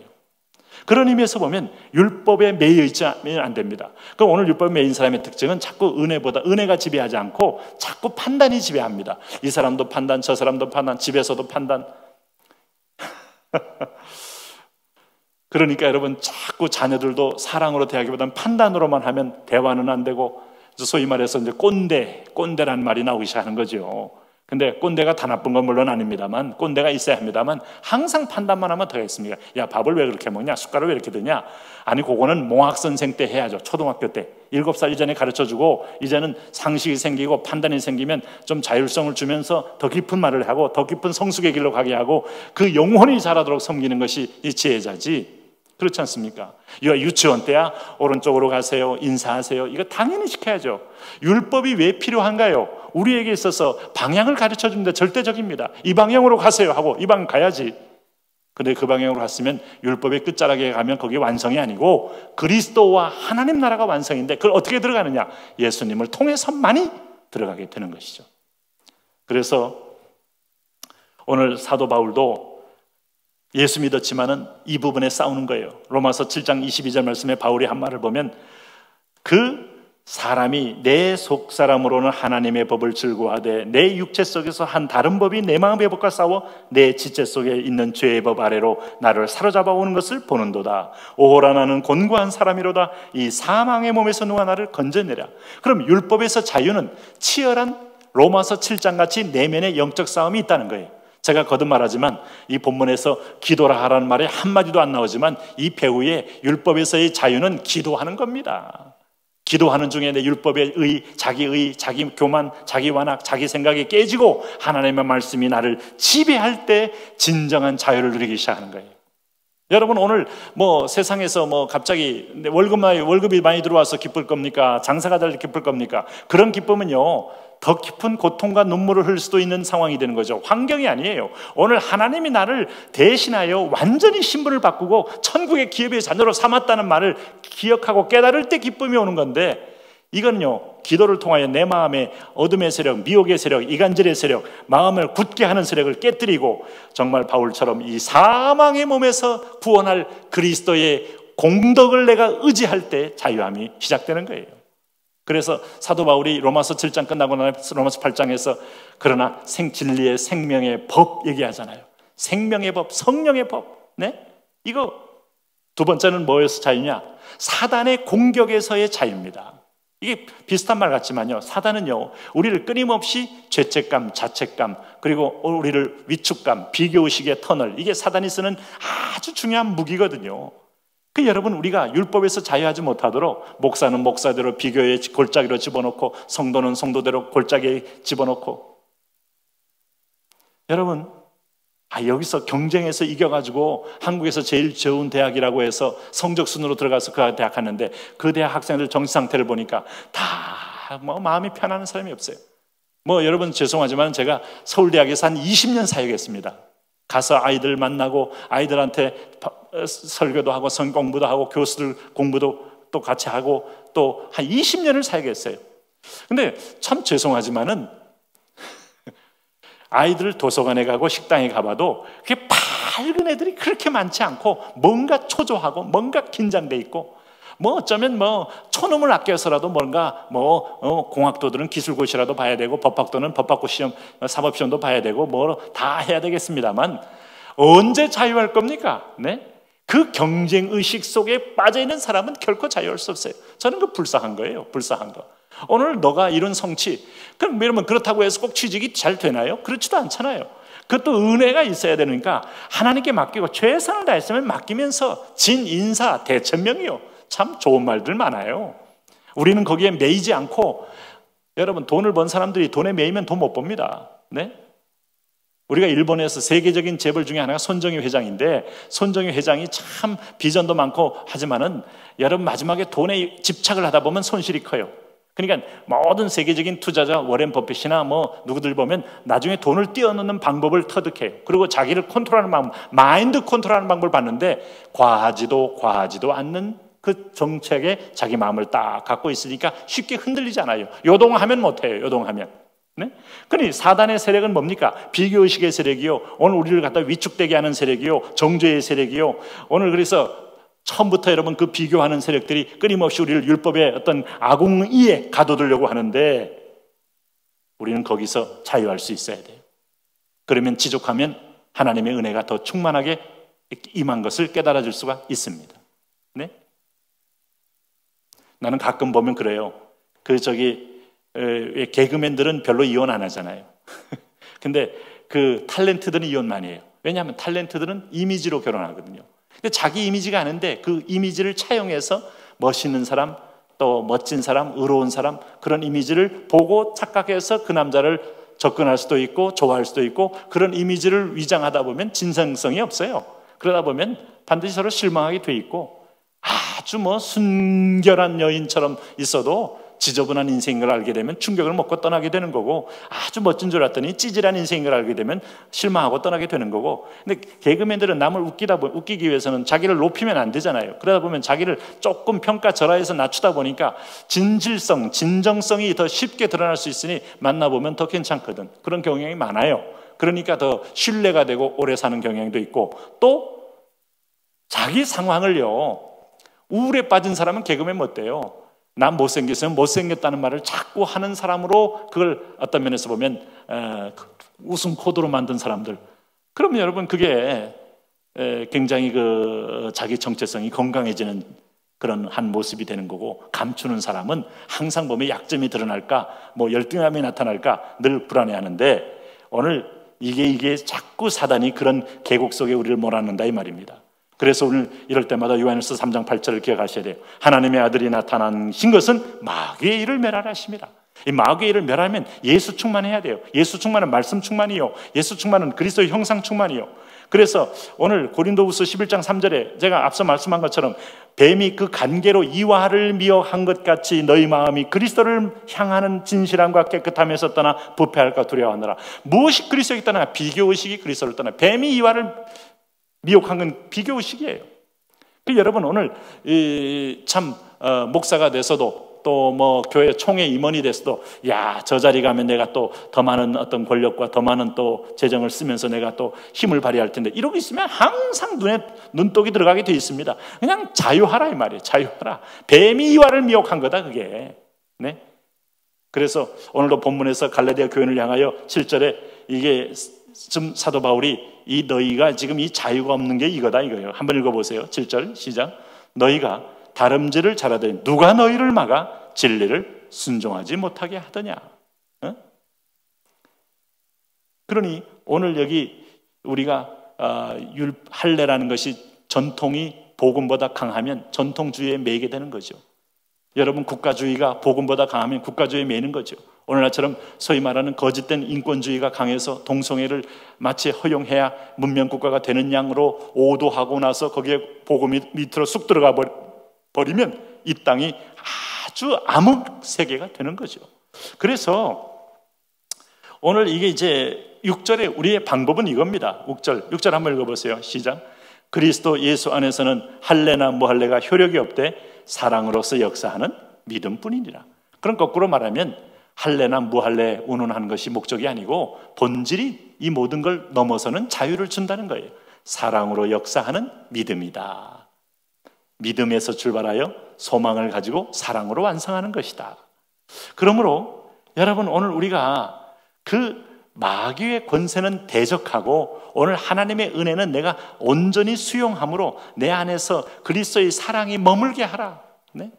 그런 의미에서 보면 율법에 매여 있지 않으면 안 됩니다. 그럼 오늘 율법에 매인 사람의 특징은 자꾸 은혜가 지배하지 않고 자꾸 판단이 지배합니다. 이 사람도 판단, 저 사람도 판단, 집에서도 판단. 그러니까 여러분, 자꾸 자녀들도 사랑으로 대하기보다는 판단으로만 하면 대화는 안 되고, 소위 말해서 이제 꼰대라는 말이 나오기 시작하는 거죠. 근데 꼰대가 다 나쁜 건 물론 아닙니다만, 꼰대가 있어야 합니다만, 항상 판단만 하면 더 있습니까? 야, 밥을 왜 그렇게 먹냐? 숟가락을 왜 이렇게 드냐? 아니, 그거는 몽학선생 때 해야죠. 초등학교 때 7살 이전에 가르쳐주고, 이제는 상식이 생기고 판단이 생기면 좀 자율성을 주면서 더 깊은 말을 하고 더 깊은 성숙의 길로 가게 하고, 그 영혼이 자라도록 섬기는 것이 이 지혜자지. 그렇지 않습니까? 유치원 때야 오른쪽으로 가세요, 인사하세요, 이거 당연히 시켜야죠. 율법이 왜 필요한가요? 우리에게 있어서 방향을 가르쳐 주는데 절대적입니다. 이 방향으로 가세요 하고 이 방향 가야지. 근데 그 방향으로 갔으면 율법의 끝자락에 가면 거기 완성이 아니고 그리스도와 하나님 나라가 완성인데, 그걸 어떻게 들어가느냐? 예수님을 통해서만이 들어가게 되는 것이죠. 그래서 오늘 사도 바울도 예수 믿었지만은 이 부분에 싸우는 거예요. 로마서 7장 22절 말씀에 바울이 한 말을 보면, 그 사람이 내 속사람으로는 하나님의 법을 즐거워하되 내 육체 속에서 한 다른 법이 내 마음의 법과 싸워 내 지체 속에 있는 죄의 법 아래로 나를 사로잡아 오는 것을 보는도다. 오호라, 나는 곤고한 사람이로다. 이 사망의 몸에서 누가 나를 건져내랴. 그럼 율법에서 자유는 치열한 로마서 7장 같이 내면의 영적 싸움이 있다는 거예요. 제가 거듭 말하지만 이 본문에서 기도라 하라는 말이 한마디도 안 나오지만, 이 배후의 율법에서의 자유는 기도하는 겁니다. 기도하는 중에 내 율법의 자기 교만, 자기 완악, 자기 생각이 깨지고 하나님의 말씀이 나를 지배할 때 진정한 자유를 누리기 시작하는 거예요. 여러분, 오늘 세상에서 갑자기 월급이 많이 들어와서 기쁠 겁니까? 장사가 잘 기쁠 겁니까? 그런 기쁨은요, 더 깊은 고통과 눈물을 흘릴 수도 있는 상황이 되는 거죠. 환경이 아니에요. 오늘 하나님이 나를 대신하여 완전히 신분을 바꾸고 천국의 기업의 자녀로 삼았다는 말을 기억하고 깨달을 때 기쁨이 오는 건데, 이건요, 기도를 통하여 내 마음에 어둠의 세력, 미혹의 세력, 이간질의 세력, 마음을 굳게 하는 세력을 깨뜨리고, 정말 바울처럼 이 사망의 몸에서 구원할 그리스도의 공덕을 내가 의지할 때 자유함이 시작되는 거예요. 그래서 사도 바울이 로마서 7장 끝나고 나서 로마서 8장에서 그러나 진리의 생명의 법 얘기하잖아요. 생명의 법, 성령의 법. 네? 이거 두 번째는 뭐에서 자유냐? 사단의 공격에서의 자유입니다. 이게 비슷한 말 같지만요, 사단은요, 우리를 끊임없이 죄책감, 자책감, 그리고 우리를 위축감, 비교의식의 터널, 이게 사단이 쓰는 아주 중요한 무기거든요. 여러분, 우리가 율법에서 자유하지 못하도록 목사는 목사대로 비교의 골짜기로 집어넣고, 성도는 성도대로 골짜기에 집어넣고, 여러분, 여기서 경쟁해서 이겨가지고 한국에서 제일 좋은 대학이라고 해서 성적 순으로 들어가서 그 대학 갔는데, 그 대학 학생들 정신 상태를 보니까 다 마음이 편안한 사람이 없어요. 여러분 죄송하지만 제가 서울대학에서 한 20년 사역했습니다. 가서 아이들 만나고 아이들한테 설교도 하고 성경 공부도 하고 교수들 공부도 또 같이 하고 또 한 20년을 사역했어요. 근데 참 죄송하지만은 아이들 도서관에 가고 식당에 가봐도 그게 밝은 애들이 그렇게 많지 않고, 뭔가 초조하고 뭔가 긴장돼 있고, 어쩌면 초놈을 아껴서라도 뭔가 공학도들은 기술고시라도 봐야 되고, 법학도는 법학고 시험, 사법시험도 봐야 되고 다 해야 되겠습니다만, 언제 자유할 겁니까? 네? 그 경쟁의식 속에 빠져있는 사람은 결코 자유할 수 없어요. 저는 그 불쌍한 거예요. 불쌍한 거. 오늘 너가 이룬 성취, 그럼 여러분 그렇다고 해서 꼭 취직이 잘 되나요? 그렇지도 않잖아요. 그것도 은혜가 있어야 되니까 하나님께 맡기고 최선을 다했으면 맡기면서 진인사 대천명이요, 참 좋은 말들 많아요. 우리는 거기에 매이지 않고, 여러분 돈을 번 사람들이 돈에 매이면 돈 못 법니다. 네? 우리가 일본에서 세계적인 재벌 중에 하나가 손정희 회장인데, 손정희 회장이 참 비전도 많고 하지만은 여러분 마지막에 돈에 집착을 하다 보면 손실이 커요. 그러니까 모든 세계적인 투자자 워렌 버핏이나 누구들 보면 나중에 돈을 띄어넣는 방법을 터득해요. 그리고 자기를 컨트롤하는 방법, 마인드 컨트롤하는 방법을 봤는데, 과하지도 않는 그 정책에 자기 마음을 딱 갖고 있으니까 쉽게 흔들리지 않아요. 요동하면 못해요. 요동하면. 네? 그러니 사단의 세력은 뭡니까? 비교의식의 세력이요, 오늘 우리를 갖다 위축되게 하는 세력이요, 정죄의 세력이요. 오늘 그래서 처음부터 여러분 그 비교하는 세력들이 끊임없이 우리를 율법의 어떤 아궁이에 가둬두려고 하는데, 우리는 거기서 자유할 수 있어야 돼요. 그러면 지족하면 하나님의 은혜가 더 충만하게 임한 것을 깨달아 줄 수가 있습니다. 네? 나는 가끔 보면 그래요. 개그맨들은 별로 이혼 안 하잖아요. 근데 그 탤런트들은 이혼 많이 해요. 왜냐하면 탤런트들은 이미지로 결혼하거든요. 근데 자기 이미지가 아닌데 그 이미지를 차용해서 멋있는 사람, 또 멋진 사람, 의로운 사람, 그런 이미지를 보고 착각해서 그 남자를 접근할 수도 있고 좋아할 수도 있고, 그런 이미지를 위장하다 보면 진정성이 없어요. 그러다 보면 반드시 서로 실망하게 돼 있고, 아주 순결한 여인처럼 있어도 지저분한 인생인 걸 알게 되면 충격을 먹고 떠나게 되는 거고, 아주 멋진 줄 알았더니 찌질한 인생인 걸 알게 되면 실망하고 떠나게 되는 거고. 근데 개그맨들은 남을 웃기기 위해서는 자기를 높이면 안 되잖아요. 그러다 보면 자기를 조금 평가절하해서 낮추다 보니까 진정성이 더 쉽게 드러날 수 있으니 만나보면 더 괜찮거든. 그런 경향이 많아요. 그러니까 더 신뢰가 되고 오래 사는 경향도 있고, 또 자기 상황을요, 우울에 빠진 사람은 개그맨 못 돼요. 난 못생겼으면 못생겼다는 말을 자꾸 하는 사람으로, 그걸 어떤 면에서 보면 웃음 코드로 만든 사람들, 그러면 여러분 그게 굉장히 자기 정체성이 건강해지는 그런 한 모습이 되는 거고, 감추는 사람은 항상 보면 약점이 드러날까, 열등함이 나타날까 늘 불안해하는데, 오늘 이게 자꾸 사단이 그런 계곡 속에 우리를 몰아넣는다 이 말입니다. 그래서 오늘 이럴 때마다 요한일서 3장 8절을 기억하셔야 돼요. 하나님의 아들이 나타나신 것은 마귀의 일을 멸하라 하십니다. 이 마귀의 일을 멸하면 예수 충만해야 돼요. 예수 충만은 말씀 충만이요, 예수 충만은 그리스도의 형상 충만이요. 그래서 오늘 고린도후서 11장 3절에 제가 앞서 말씀한 것처럼, 뱀이 그 간계로 이와를 미혹한 것 같이 너희 마음이 그리스도를 향하는 진실함과 깨끗함에서 떠나 부패할까 두려워하느라. 무엇이 그리스도에게 떠나? 비교의식이 그리스도를 떠나. 뱀이 이와를 미혹한 건 비교의식이에요. 여러분 오늘 목사가 돼서도, 또 교회 총회 임원이 돼서도, 저 자리 가면 내가 또 더 많은 어떤 권력과 더 많은 또 재정을 쓰면서 내가 또 힘을 발휘할 텐데, 이러고 있으면 항상 눈독이 들어가게 돼 있습니다. 그냥 자유하라 이 말이에요. 자유하라. 뱀이 이와를 미혹한 거다 그게. 네? 그래서 오늘도 본문에서 갈라디아 교인을 향하여 7절에 이게 좀 사도 바울이 너희가 지금 이 자유가 없는 게 이거다 이거예요. 한번 읽어보세요. 7절 시작. 너희가 다름질을 잘하더니 누가 너희를 막아 진리를 순종하지 못하게 하더냐. 그러니 오늘 여기 우리가 할례라는 것이 전통이 복음보다 강하면 전통주의에 매이게 되는 거죠. 여러분 국가주의가 복음보다 강하면 국가주의에 매이는 거죠. 오늘날처럼 소위 말하는 거짓된 인권주의가 강해서 동성애를 마치 허용해야 문명국가가 되는 양으로 오도하고 나서 거기에 복음이 밑으로 쑥 들어가 버리면 이 땅이 아주 암흑 세계가 되는 거죠. 그래서 오늘 이게 이제 6절에 우리의 방법은 이겁니다. 6절 한번 읽어보세요. 시작. 그리스도 예수 안에서는 할례나 무할례가 효력이 없되 사랑으로서 역사하는 믿음뿐이니라. 그럼 거꾸로 말하면 할례나 무할례 운운하는 것이 목적이 아니고 본질이 이 모든 걸 넘어서는 자유를 준다는 거예요. 사랑으로 역사하는 믿음이다. 믿음에서 출발하여 소망을 가지고 사랑으로 완성하는 것이다. 그러므로 여러분 오늘 우리가 그 마귀의 권세는 대적하고 오늘 하나님의 은혜는 내가 온전히 수용함으로 내 안에서 그리스도의 사랑이 머물게 하라. 네?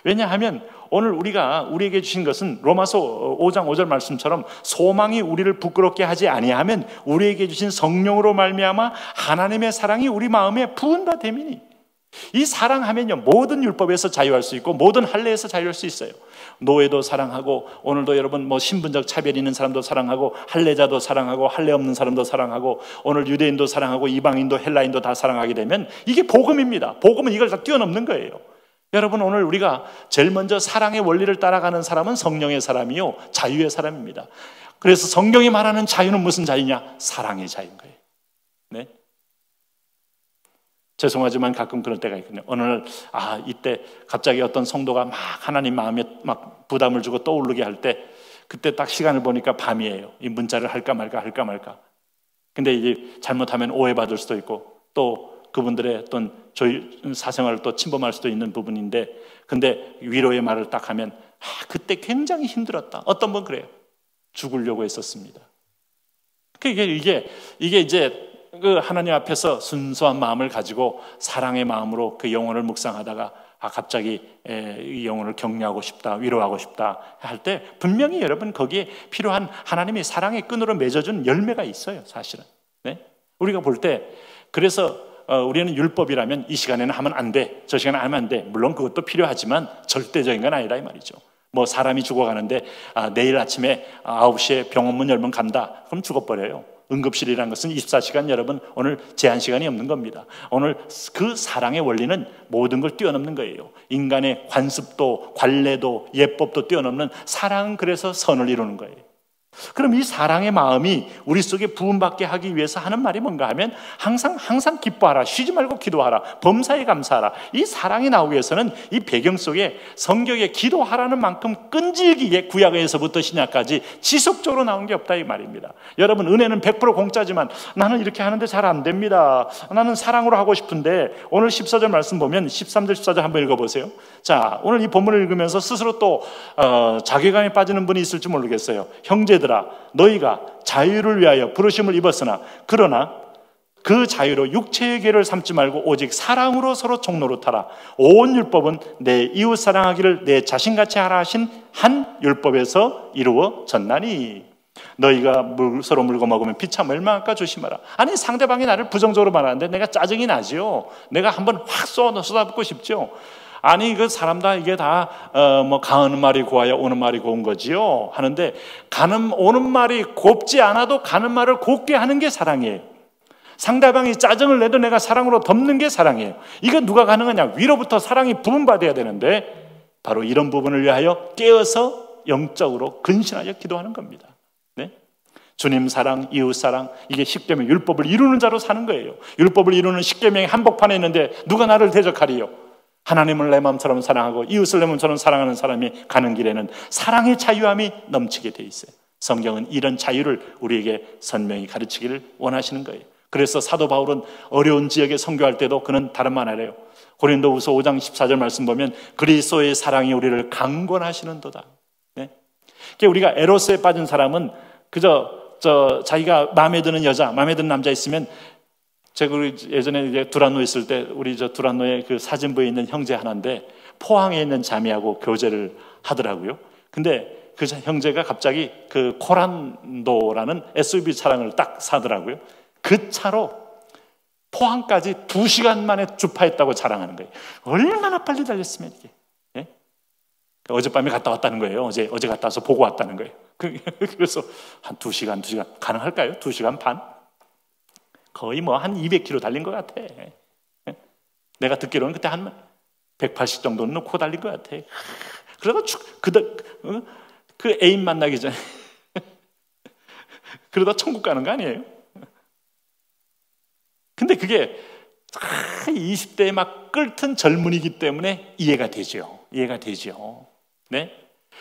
왜냐하면 오늘 우리에게 주신 것은 로마서 5장 5절 말씀처럼 소망이 우리를 부끄럽게 하지 아니하면 우리에게 주신 성령으로 말미암아 하나님의 사랑이 우리 마음에 부은 바 됨이니, 이 사랑하면요 모든 율법에서 자유할 수 있고 모든 할례에서 자유할 수 있어요. 노예도 사랑하고, 오늘도 여러분 신분적 차별 있는 사람도 사랑하고, 할례자도 사랑하고, 할례 없는 사람도 사랑하고, 오늘 유대인도 사랑하고, 이방인도 헬라인도 다 사랑하게 되면 이게 복음입니다. 복음은 이걸 다 뛰어넘는 거예요. 여러분 오늘 우리가 제일 먼저 사랑의 원리를 따라가는 사람은 성령의 사람이요 자유의 사람입니다. 그래서 성경이 말하는 자유는 무슨 자유냐? 사랑의 자유인 거예요. 네? 죄송하지만 가끔 그럴 때가 있거든요. 어느 날 이때 갑자기 어떤 성도가 막 하나님 마음에 막 부담을 주고 떠오르게 할 때, 그때 딱 시간을 보니까 밤이에요. 이 문자를 할까 말까 근데 이제 잘못하면 오해받을 수도 있고, 또 그분들의 어떤 사생활을 또 침범할 수도 있는 부분인데, 근데 위로의 말을 딱 하면 그때 굉장히 힘들었다. 어떤 분 그래요. 죽으려고 했었습니다. 이게 이제 그 하나님 앞에서 순수한 마음을 가지고 사랑의 마음으로 그 영혼을 묵상하다가 갑자기 이 영혼을 격려하고 싶다, 위로하고 싶다 할 때 분명히 여러분 거기에 필요한 하나님의 사랑의 끈으로 맺어준 열매가 있어요, 사실은. 네? 우리가 볼 때 그래서 우리는 율법이라면 이 시간에는 하면 안 돼, 저 시간에 하면 안 돼. 물론 그것도 필요하지만 절대적인 건 아니다 이 말이죠. 뭐 사람이 죽어가는데 내일 아침에 9시에 병원 열면 간다. 그럼 죽어버려요. 응급실이라는 것은 24시간 여러분 오늘 제한 시간이 없는 겁니다. 오늘 그 사랑의 원리는 모든 걸 뛰어넘는 거예요. 인간의 관습도 관례도 예법도 뛰어넘는 사랑은 그래서 선을 이루는 거예요. 그럼 이 사랑의 마음이 우리 속에 부음받게 하기 위해서 하는 말이 뭔가 하면 항상 기뻐하라, 쉬지 말고 기도하라, 범사에 감사하라. 이 사랑이 나오기 위해서는 이 배경 속에 성경에 기도하라는 만큼 끈질기게 구약에서부터 신약까지 지속적으로 나온 게 없다 이 말입니다. 여러분 은혜는 100% 공짜지만 나는 이렇게 하는데 잘 안 됩니다. 나는 사랑으로 하고 싶은데 오늘 14절 말씀 보면 13절 14절 한번 읽어보세요. 자, 오늘 이 본문을 읽으면서 스스로 또 자괴감에 빠지는 분이 있을지 모르겠어요. 형제들아 너희가 자유를 위하여 부르심을 입었으나 그러나 그 자유로 육체의 계를 삼지 말고 오직 사랑으로 서로 종노릇하라. 온 율법은 내 이웃 사랑하기를 내 자신같이 하라 하신 한 율법에서 이루어졌나니 너희가 서로 물고 먹으면 비참 얼마나 조심하라. 아니 상대방이 나를 부정적으로 말하는데 내가 짜증이 나지요. 내가 한번 확 쏟아붓고 싶죠. 아니 그 사람 다 이게 다 뭐 가는 말이 고와야 오는 말이 고운 거지요 하는데 오는 말이 곱지 않아도 가는 말을 곱게 하는 게 사랑이에요. 상대방이 짜증을 내도 내가 사랑으로 덮는 게 사랑이에요. 이거 누가 가능하냐? 위로부터 사랑이 부음받아야 되는데 바로 이런 부분을 위하여 깨어서 영적으로 근신하여 기도하는 겁니다. 네? 주님 사랑, 이웃 사랑, 이게 십계명 율법을 이루는 자로 사는 거예요. 율법을 이루는 십계명이 한복판에 있는데 누가 나를 대적하리요? 하나님을 내 마음처럼 사랑하고 이웃을 내 마음처럼 사랑하는 사람이 가는 길에는 사랑의 자유함이 넘치게 돼 있어요. 성경은 이런 자유를 우리에게 선명히 가르치기를 원하시는 거예요. 그래서 사도 바울은 어려운 지역에 선교할 때도 그는 다른 말 안 해요. 고린도후서 5장 14절 말씀 보면 그리스도의 사랑이 우리를 강권하시는도다. 네? 우리가 에로스에 빠진 사람은 그저 자기가 마음에 드는 여자, 마음에 드는 남자 있으면 제가 예전에 이제 두란노에 있을 때 우리 두란노에 그 사진부에 있는 형제 하나인데 포항에 있는 자매하고 교제를 하더라고요. 근데 그 형제가 갑자기 그 코란도라는 SUV 차량을 딱 사더라고요. 그 차로 포항까지 2시간 만에 주파했다고 자랑하는 거예요. 얼마나 빨리 달렸으면 이게. 예? 어젯밤에 갔다 왔다는 거예요. 어제 갔다 와서 보고 왔다는 거예요. 그래서 한 2시간 가능할까요? 2시간 반? 거의 뭐 한 200km 달린 것 같아. 내가 듣기로는 그때 한 180 정도는 넣고 달린 것 같아. 그러다 그 애인 만나기 전에 그러다 천국 가는 거 아니에요? 근데 그게 20대에 막 끓던 젊은이기 때문에 이해가 되죠. 네?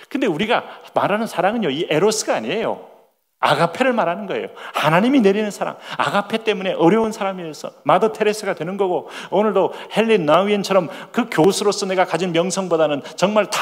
근데 우리가 말하는 사랑은요, 이 에로스가 아니에요. 아가페를 말하는 거예요. 하나님이 내리는 사랑. 아가페 때문에 어려운 사람이어서 마더 테레스가 되는 거고, 오늘도 헬린 나우엔처럼 그 교수로서 내가 가진 명성보다는 정말 다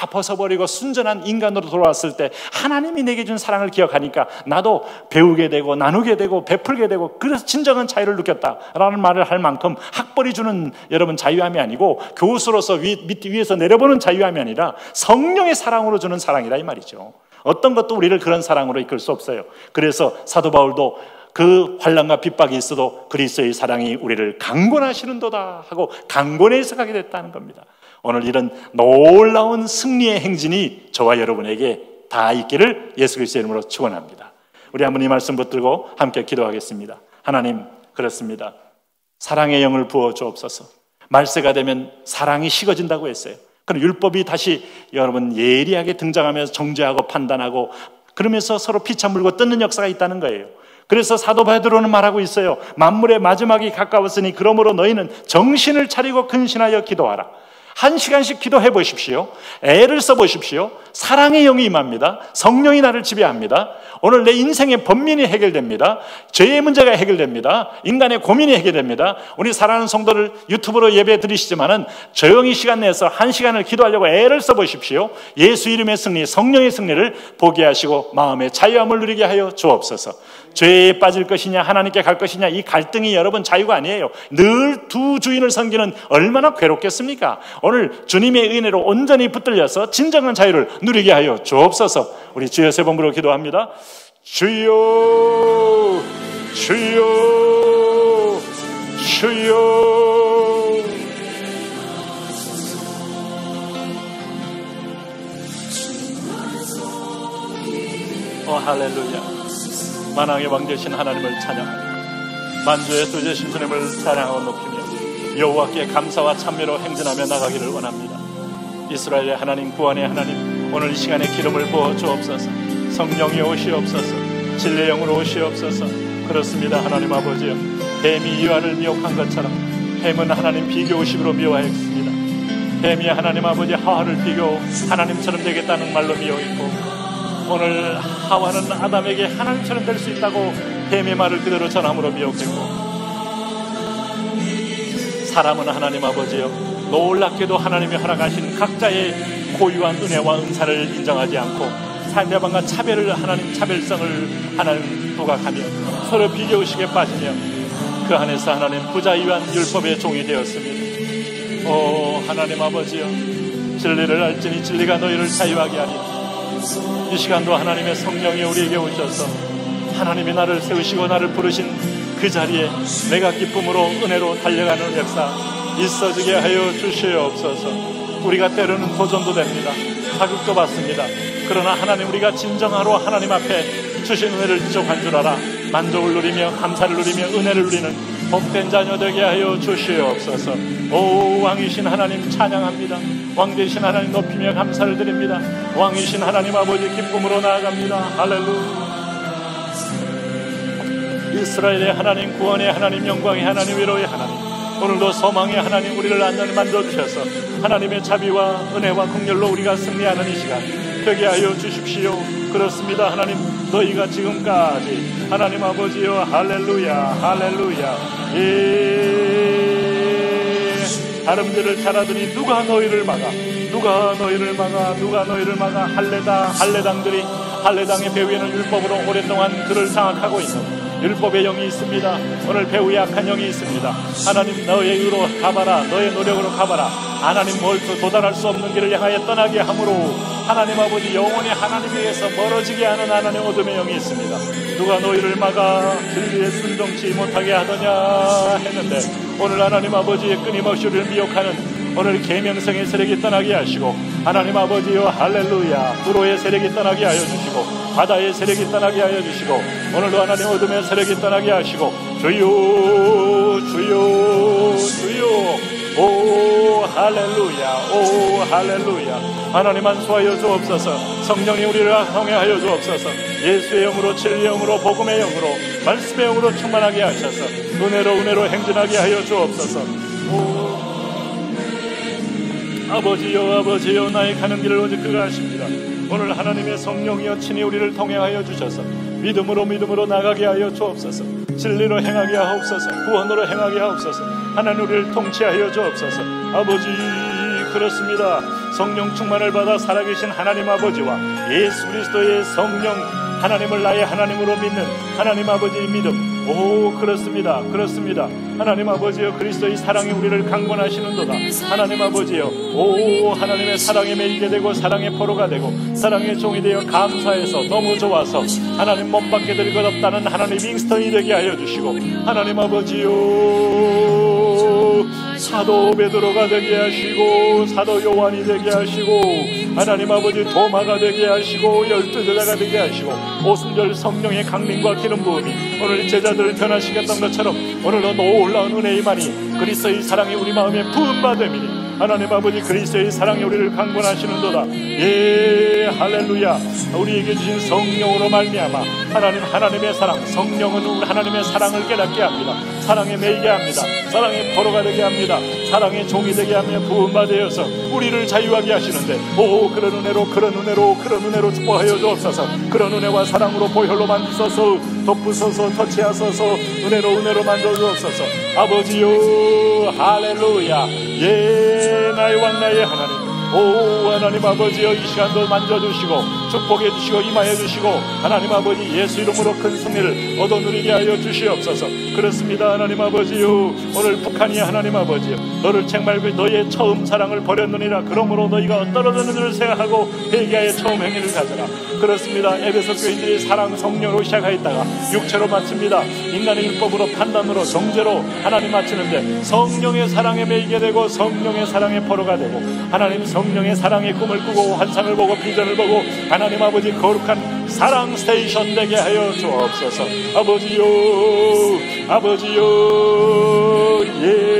벗어버리고 순전한 인간으로 돌아왔을 때 하나님이 내게 준 사랑을 기억하니까 나도 배우게 되고 나누게 되고 베풀게 되고, 그래서 진정한 자유를 느꼈다라는 말을 할 만큼 학벌이 주는 여러분 자유함이 아니고 교수로서 위에서 내려보는 자유함이 아니라 성령의 사랑으로 주는 사랑이라 이 말이죠. 어떤 것도 우리를 그런 사랑으로 이끌 수 없어요. 그래서 사도 바울도 그 환난과 핍박이 있어도 그리스도의 사랑이 우리를 강권하시는도다 하고 강권해서 가게 됐다는 겁니다. 오늘 이런 놀라운 승리의 행진이 저와 여러분에게 다 있기를 예수 그리스도의 이름으로 축원합니다. 우리 한번 이 말씀 붙들고 함께 기도하겠습니다. 하나님, 그렇습니다. 사랑의 영을 부어 주옵소서. 말세가 되면 사랑이 식어진다고 했어요. 그럼 율법이 다시 여러분 예리하게 등장하면서 정죄하고 판단하고 그러면서 서로 피차 물고 뜯는 역사가 있다는 거예요. 그래서 사도 베드로는 말하고 있어요. 만물의 마지막이 가까웠으니 그러므로 너희는 정신을 차리고 근신하여 기도하라. 1시간씩 기도해 보십시오. 애를 써 보십시오. 사랑의 영이 임합니다. 성령이 나를 지배합니다. 오늘 내 인생의 번민이 해결됩니다. 죄의 문제가 해결됩니다. 인간의 고민이 해결됩니다. 우리 사랑하는 성도들 유튜브로 예배 드리시지만은 조용히 시간 내서 1시간을 기도하려고 애를 써 보십시오. 예수 이름의 승리, 성령의 승리를 보게 하시고 마음의 자유함을 누리게 하여 주옵소서. 죄에 빠질 것이냐 하나님께 갈 것이냐, 이 갈등이 여러분 자유가 아니에요. 늘 두 주인을 섬기는 얼마나 괴롭겠습니까? 오늘 주님의 은혜로 온전히 붙들려서 진정한 자유를 누리게 하여 주옵소서. 우리 주여 세 번 부르고 기도합니다. 주여 주여 주여. 할렐루야. 만왕의 왕 되신 하나님을 찬양하며 만주의 주 되신 주님을 찬양하고 높이며 여호와께 감사와 찬미로 행진하며 나가기를 원합니다. 이스라엘의 하나님, 구원의 하나님, 오늘 이 시간에 기름을 부어 주옵소서. 성령이 오시옵소서. 진리의 영으로 오시옵소서. 그렇습니다. 하나님 아버지여, 뱀이 이와를 미혹한 것처럼 뱀은 하나님 비교의식으로 미워했습니다. 뱀이 하나님 아버지 하와를 비교 하나님처럼 되겠다는 말로 미워했고, 오늘 하와는 아담에게 하나님처럼 될 수 있다고 뱀의 말을 그대로 전함으로 미혹했고, 사람은 하나님 아버지여 놀랍게도 하나님이 허락하신 각자의 고유한 은혜와 은사를 인정하지 않고 상대방과 차별을, 하나님 차별성을 하나님 부각하며 서로 비교의식에 빠지며 그 안에서 하나님 부자유한 율법의 종이 되었습니다. 하나님 아버지여, 진리를 알지니 진리가 너희를 자유하게 하리라. 이 시간도 하나님의 성령이 우리에게 오셔서 하나님이 나를 세우시고 나를 부르신 그 자리에 내가 기쁨으로 은혜로 달려가는 역사 있어지게 하여 주시옵소서. 우리가 때로는 도전도 됩니다. 자극도 받습니다. 그러나 하나님, 우리가 진정하러 하나님 앞에 주신 은혜를 지적한 줄 알아 만족을 누리며 감사를 누리며 은혜를 누리는 복된 자녀 되게 하여 주시옵소서. 오 왕이신 하나님 찬양합니다. 왕 되신 하나님 높이며 감사를 드립니다. 왕이신 하나님 아버지 기쁨으로 나아갑니다. 할렐루야. 이스라엘의 하나님, 구원의 하나님, 영광의 하나님, 위로의 하나님, 오늘도 소망의 하나님, 우리를 완전히 만들어주셔서 하나님의 자비와 은혜와 긍휼로 우리가 승리하는 이 시간 되게 하여 주십시오. 그렇습니다. 하나님, 너희가 지금까지 하나님 아버지여, 할렐루야 할렐루야, 다름질을 잘하더니 누가 너희를 막아, 누가 너희를 막아, 누가 너희를 막아. 할례당들이, 할례당의 배후에는 율법으로 오랫동안 그를 장악하고 있는 율법의 영이 있습니다. 오늘 배후에 약한 영이 있습니다. 하나님, 너의 의로 가봐라, 너의 노력으로 가봐라. 하나님 멀리 도달할 수 없는 길을 향하여 떠나게 함으로 하나님 아버지 영원히 하나님에게서 멀어지게 하는 하나님 어둠의 영이 있습니다. 누가 너희를 막아 진리에 순종치 못하게 하더냐 했는데, 오늘 하나님 아버지 끊임없이 우리를 미혹하는 오늘 계명성의 세력이 떠나게 하시고, 하나님 아버지여 할렐루야, 불호의 세력이 떠나게 하여 주시고, 바다의 세력이 떠나게 하여 주시고, 오늘도 하나님 어둠의 세력이 떠나게 하시고, 주여 주여 주여. 오 할렐루야, 오 할렐루야. 하나님 안수하여 주옵소서. 성령이 우리를 통행하여 주옵소서. 예수의 영으로, 진리의 영으로, 복음의 영으로, 말씀의 영으로 충만하게 하셔서 은혜로 행진하게 하여 주옵소서. 아버지여 나의 가는 길을 오직 그가 하십니다. 오늘 하나님의 성령이여 친히 우리를 통행하여 주셔서 믿음으로 나가게 하여 주옵소서. 진리로 행하게 하옵소서. 구원으로 행하게 하옵소서. 하나님, 우리를 통치하여 주옵소서. 아버지, 그렇습니다. 성령 충만을 받아 살아계신 하나님 아버지와 예수 그리스도의 성령, 하나님을 나의 하나님으로 믿는 하나님 아버지의 믿음. 오 그렇습니다. 하나님 아버지여, 그리스도의 사랑이 우리를 강권하시는도다. 하나님 아버지여, 오 하나님의 사랑에 매이게 되고 사랑의 포로가 되고 사랑의 종이 되어 감사해서 너무 좋아서 하나님 못 받게 될 것 없다는 하나님 윙스턴이 되게 하여 주시고, 하나님 아버지여 사도 베드로가 되게 하시고 사도 요한이 되게 하시고, 하나님 아버지 도마가 되게 하시고 12제자가 되게 하시고, 오순절 성령의 강림과 기름 부음이 오늘 제자들을 변화시켰던 것처럼 오늘도 놀라운 은혜이만이 그리스도의 사랑이 우리 마음에 부음받음이니 하나님 아버지 그리스도의 사랑이 우리를 강권하시는도다. 예 할렐루야. 우리에게 주신 성령으로 말미암아 하나님의 사랑, 성령은 하나님의 사랑을 깨닫게 합니다. 사랑에 매이게 합니다. 사랑의 포로가 되게 합니다. 사랑의 종이 되게 하며 부음받으여서 우리를 자유하게 하시는데, 오 그런 은혜로 축복하여 주옵소서. 그런 은혜와 사랑으로 보혈로 만드소서, 덮으소서, 터치하소서, 은혜로 만들어 주옵소서. 아버지요 할렐루야. 예 나의 왕 나의 하나님, 오 하나님 아버지여, 이 시간도 만져주시고 축복해 주시고 임하여 주시고 하나님 아버지 예수 이름으로 큰 승리를 얻어 누리게 하여 주시옵소서. 그렇습니다. 하나님 아버지요, 오늘 북한이 하나님 아버지요, 너를 정말 너의 처음 사랑을 버렸느니라. 그러므로 너희가 떨어졌는 줄 생각하고 회개하여 처음 행위를 가져라. 그렇습니다. 에베소 교인들이 사랑 성령으로 시작하였다가 육체로 마칩니다. 인간의 율법으로 판단으로 정죄로 하나님 마치는데 성령의 사랑에 매이게 되고 성령의 사랑의 포로가 되고 하나님 성령의 사랑의 꿈을 꾸고 환상을 보고 비전을 보고 하나님 아버지 거룩한 사랑 스테이션 되게 하여 주옵소서. 아버지요, 아버지요, 예,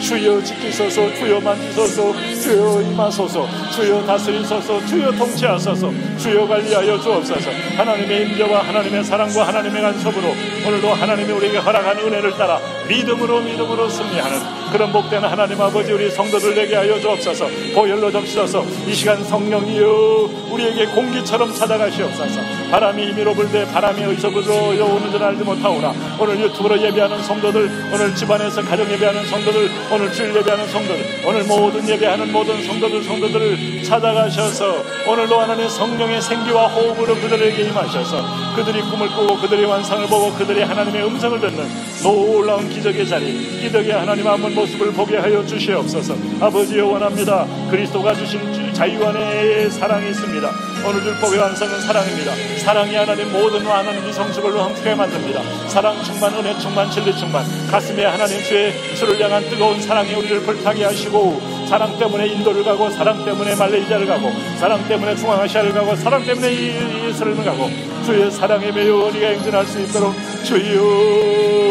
주여 지키소서, 주여 만지소서, 주여 임하소서, 주여 다스리소서, 주여 통치하소서, 주여 관리하여 주옵소서. 하나님의 임재와 하나님의 사랑과 하나님의 간섭으로 오늘도 하나님이 우리에게 허락한 은혜를 따라 믿음으로 승리하는 그런 복된 하나님 아버지 우리 성도들 되게 하여 주옵소서. 보혈로 적시소서. 이 시간 성령이여 우리에게 공기처럼 찾아가시옵소서. 바람이 임의로 불되 바람이 어디서 불러 오는 줄 알지 못하오나 오늘 유튜브로 예배하는 성도들, 오늘 집안에서 가정 예배하는 성도들, 오늘 주일 예배하는 성도들, 오늘 모든 예배하는 모든 성도들을 찾아가셔서 오늘도 하나님의 성령의 생기와 호흡으로 그들에게 임하셔서 그들이 꿈을 꾸고 그들이 환상을 보고 그들이 하나님의 음성을 듣는 놀라운 기적의 자리, 기적의 하나님 한번 모습을 보게 하여 주시옵소서. 아버지여 원합니다. 그리스도가 주신 자유 안에 사랑이 있습니다. 오늘 율법의 완성은 사랑입니다. 사랑이 하나님 모든 하나님의 성숙을 함께 만듭니다. 사랑 충만, 은혜 충만, 진리 충만, 가슴에 하나님 주의 주를 향한 뜨거운 사랑이 우리를 불타게 하시고 사랑 때문에 인도를 가고 사랑 때문에 말레이시아를 가고 사랑 때문에 중앙아시아를 가고 사랑 때문에 이스라엘을 가고 주의 사랑에 매여 우리가 행진할 수 있도록 주여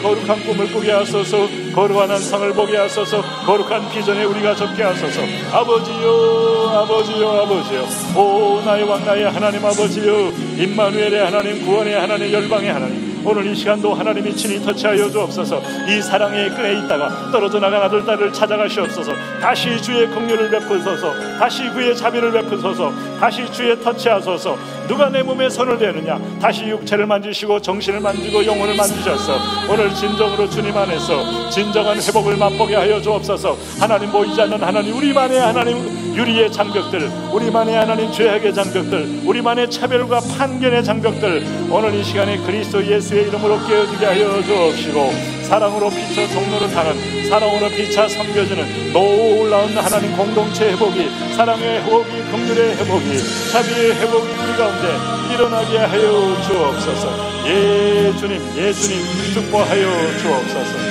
거룩한 꿈을 꾸게 하소서. 거룩한 환상을 보게 하소서. 거룩한 비전에 우리가 적게 하소서. 아버지요 오 나의 왕 나의 하나님 아버지요, 임마누엘의 하나님, 구원의 하나님, 열방의 하나님, 오늘 이 시간도 하나님이 친히 터치하여 주옵소서. 이 사랑의 끈에 있다가 떨어져 나간 아들 딸을 찾아가시옵소서. 다시 주의 긍휼을 베푸소서. 다시 그의 자비를 베푸소서. 다시 주의 터치하소서. 누가 내 몸에 손을 대느냐. 다시 육체를 만지시고 정신을 만지고 영혼을 만지셔서 오늘 진정으로 주님 안에서 진정한 회복을 맛보게 하여 주옵소서. 하나님 보이지 않는 하나님, 우리만의 하나님 유리의 장벽들, 우리만의 하나님 죄악의 장벽들, 우리만의 차별과 편견의 장벽들 오늘 이 시간에 그리스도 예수의 이름으로 깨어지게 하여 주옵시고 사랑으로 비춰 종로를 타는, 사랑으로 비춰 섬겨주는 놀라운 하나님 공동체 회복이, 사랑의 회복이, 긍휼의 회복이, 자비의 회복이 우리 가운데 일어나게 하여 주옵소서. 예 주님 축복하여 주옵소서.